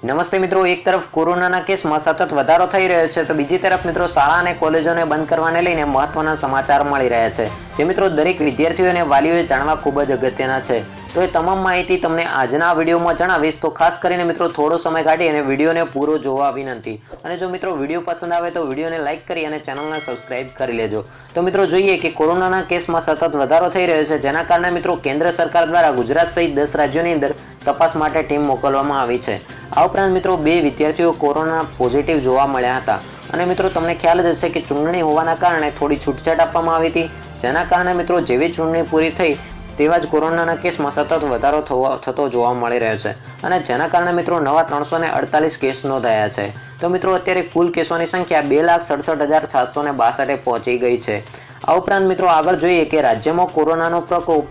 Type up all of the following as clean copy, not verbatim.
નમસ્તે મિત્રો, એક તરફ કોરોનાના કેસમાં સતત વધારો થઈ રહ્યો છે તો બીજી તરફ મિત્રો શાળા અને કોલેજોને બંધ કરવાને લઈને મહત્વના સમાચાર મળી રહ્યા છે જે મિત્રો દરેક વિદ્યાર્થીઓ અને વાલીઓએ જાણવા ખૂબ જ અગત્યના છે। તો એ તમામ માહિતી તમને આજના વિડીયોમાં જણાવીશ, તો ખાસ કરીને મિત્રો થોડો સમય કાઢી અને વિડીયોને પૂરો જોવા વિનંતી। અને જો મિત્રો વિડીયો પસંદ આવે તો વિડીયોને લાઇક કરી અને ચેનલને સબસ્ક્રાઇબ કરી લેજો। તો મિત્રો જોઈએ કે કોરોનાના કેસમાં સતત વધારો થઈ રહ્યો છે, જેના કારણે મિત્રો કેન્દ્ર સરકાર દ્વારા ગુજરાત સહિત 10 રાજ્યોની અંદર તપાસ માટે ટીમ મોકલવામાં આવી છે। આ ઉપરાંત મિત્રો 2 વિદ્યાર્થીઓ કોરોના પોઝિટિવ જોવા મળ્યા હતા અને મિત્રો તમને ખ્યાલ જ હશે કે ચૂંટણી હોવાના કારણે થોડી છૂટછાટ આપવામાં આવી હતી, જેના કારણે મિત્રો જેવી ચૂંટણી પૂરી થઈ તેવા જ કોરોનાના કેસમાં સતત વધારો થતો જોવા મળી રહ્યો છે અને જેના કારણે મિત્રો નવા 348 કેસ નોંધાયા છે। તો મિત્રો અત્યારે કુલ કેસોની સંખ્યા 2,67,762 પહોંચી ગઈ છે। આ ઉપરાંત મિત્રો આગળ જોઈએ કે રાજ્યમાં કોરોનાનો પ્રકોપ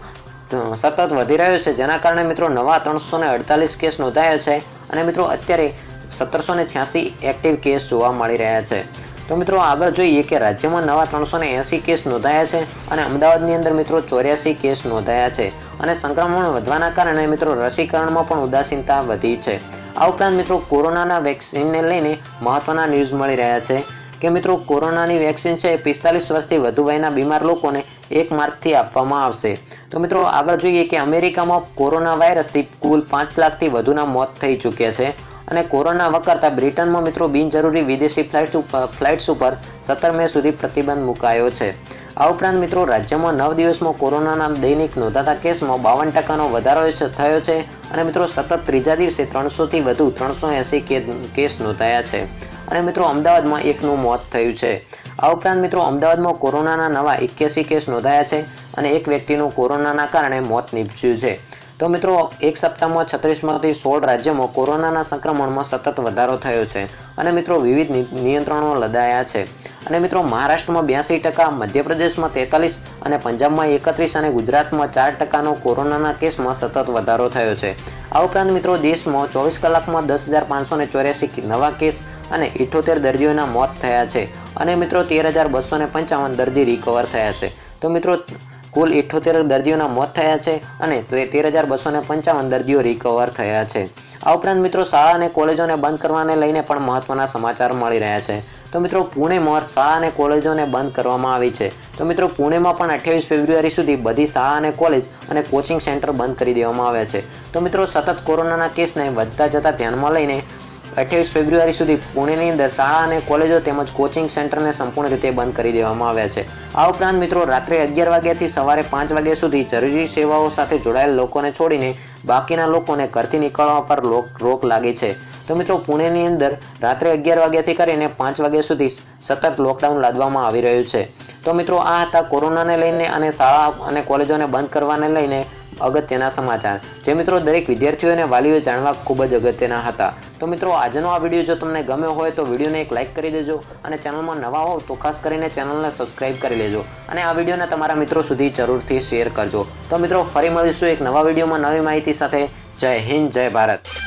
સતત વધી રહ્યો છે, જેના કારણે મિત્રો નવા 348 કેસ નોંધાયા છે અને મિત્રો અત્યારે 1786 એક્ટિવ કેસ જોવા મળી રહ્યા છે। તો મિત્રો આગળ જોઈએ કે રાજ્યમાં નવા 380 કેસ નોંધાયા છે અને અમદાવાદની અંદર મિત્રો 84 કેસ નોંધાયા છે અને સંક્રમણ વધવાના કારણે મિત્રો રસીકરણમાં પણ ઉદાસીનતા વધી છે। આ ઉપરાંત મિત્રો કોરોનાના વેક્સિનને લઈને મહત્વના ન્યૂઝ મળી રહ્યા છે કે મિત્રો કોરોનાની વેક્સિન છે 45 વર્ષથી વધુ વયના બીમાર લોકોને 1 માર્ચથી આપવામાં આવશે। તો મિત્રો આગળ જોઈએ કે અમેરિકામાં કોરોના વાયરસથી કુલ 5 લાખથી વધુના મોત થઈ ચૂક્યા છે અને કોરોના વકરતા બ્રિટનમાં મિત્રો બિનજરૂરી વિદેશી ફ્લાઇટ્સ ઉપર 17 મે સુધી પ્રતિબંધ મુકાયો છે। આ ઉપરાંત મિત્રો રાજ્યમાં 9 દિવસમાં કોરોનાના દૈનિક નોંધાતા કેસમાં 52% વધારો થયો છે અને મિત્રો સતત ત્રીજા દિવસે 300થી વધુ 380 કેસ નોંધાયા છે અને મિત્રો અમદાવાદમાં 1નું મોત થયું છે। આ ઉપરાંત મિત્રો અમદાવાદમાં કોરોનાના નવા 81 કેસ નોંધાયા છે અને એક વ્યક્તિનું કોરોનાના કારણે મોત નીપજ્યું છે। તો મિત્રો એક સપ્તાહમાં 36માંથી 16 રાજ્યોમાં કોરોનાના સંક્રમણમાં સતત વધારો થયો છે અને મિત્રો વિવિધ નિયંત્રણો લદાયા છે અને મિત્રો મહારાષ્ટ્રમાં 82%, મધ્યપ્રદેશમાં 43% અને પંજાબમાં 31% અને ગુજરાતમાં 4%નો કોરોનાના કેસમાં સતત વધારો થયો છે। આ ઉપરાંત મિત્રો દેશમાં 24 કલાકમાં 10,584 નવા કેસ અને 78 દર્દીઓના મોત થયા છે અને મિત્રો 13,255 દર્દી રિકવર થયા છે। તો મિત્રો કુલ 78 દર્દીઓના મોત થયા છે અને 13,255 દર્દીઓ રિકવર થયા છે। આ ઉપરાંત મિત્રો શાળા અને કોલેજોને બંધ કરવાને લઈને પણ મહત્વના સમાચાર મળી રહ્યા છે। તો મિત્રો પુણેમાં શાળા અને કોલેજોને બંધ કરવામાં આવી છે। તો મિત્રો પુણેમાં પણ 28 ફેબ્રુઆરી સુધી બધી શાળા અને કોલેજ અને કોચિંગ સેન્ટર બંધ કરી દેવામાં આવ્યા છે। તો મિત્રો સતત કોરોનાના કેસને વધતા જતા ધ્યાનમાં લઈને 28 ફેબ્રુઆરી સુધી પુણેની અંદર શાળા અને કોલેજો તેમજ કોચિંગ સેન્ટરને સંપૂર્ણ રીતે બંધ કરી દેવામાં આવ્યા છે। આ ઉપરાંત મિત્રો રાત્રે 11 વાગ્યાથી સવારે 5 વાગ્યા સુધી જરૂરી સેવાઓ સાથે જોડાયેલ લોકોને છોડીને બાકીના લોકોને ઘરથી નીકળવા પર રોક લાગી છે। તો મિત્રો પુણેની અંદર રાત્રે 11 વાગ્યાથી કરીને 5 વાગ્યા સુધી સતત લોકડાઉન લાદવામાં આવી રહ્યું છે। તો મિત્રો આ હતા કોરોનાને લઈને અને શાળા અને કોલેજોને બંધ કરવાને લઈને અગત્યના સમાચાર, જે મિત્રો દરેક વિદ્યાર્થીઓ અને વાલીઓએ જાણવા ખૂબ જ અગત્યના હતા। તો મિત્રો આજનો આ વિડીયો જો તમને ગમ્યો હોય તો વિડીયોને એક લાઇક કરી દેજો અને ચેનલમાં નવા હો તો ખાસ કરીને ચેનલને સબસ્ક્રાઇબ કરી લેજો અને આ વિડીયોને તમારા મિત્રો સુધી જરૂરથી શેર કરજો। તો મિત્રો ફરી મળીશું એક નવા વિડીયોમાં નવી માહિતી સાથે। જય હિન્દ, જય ભારત।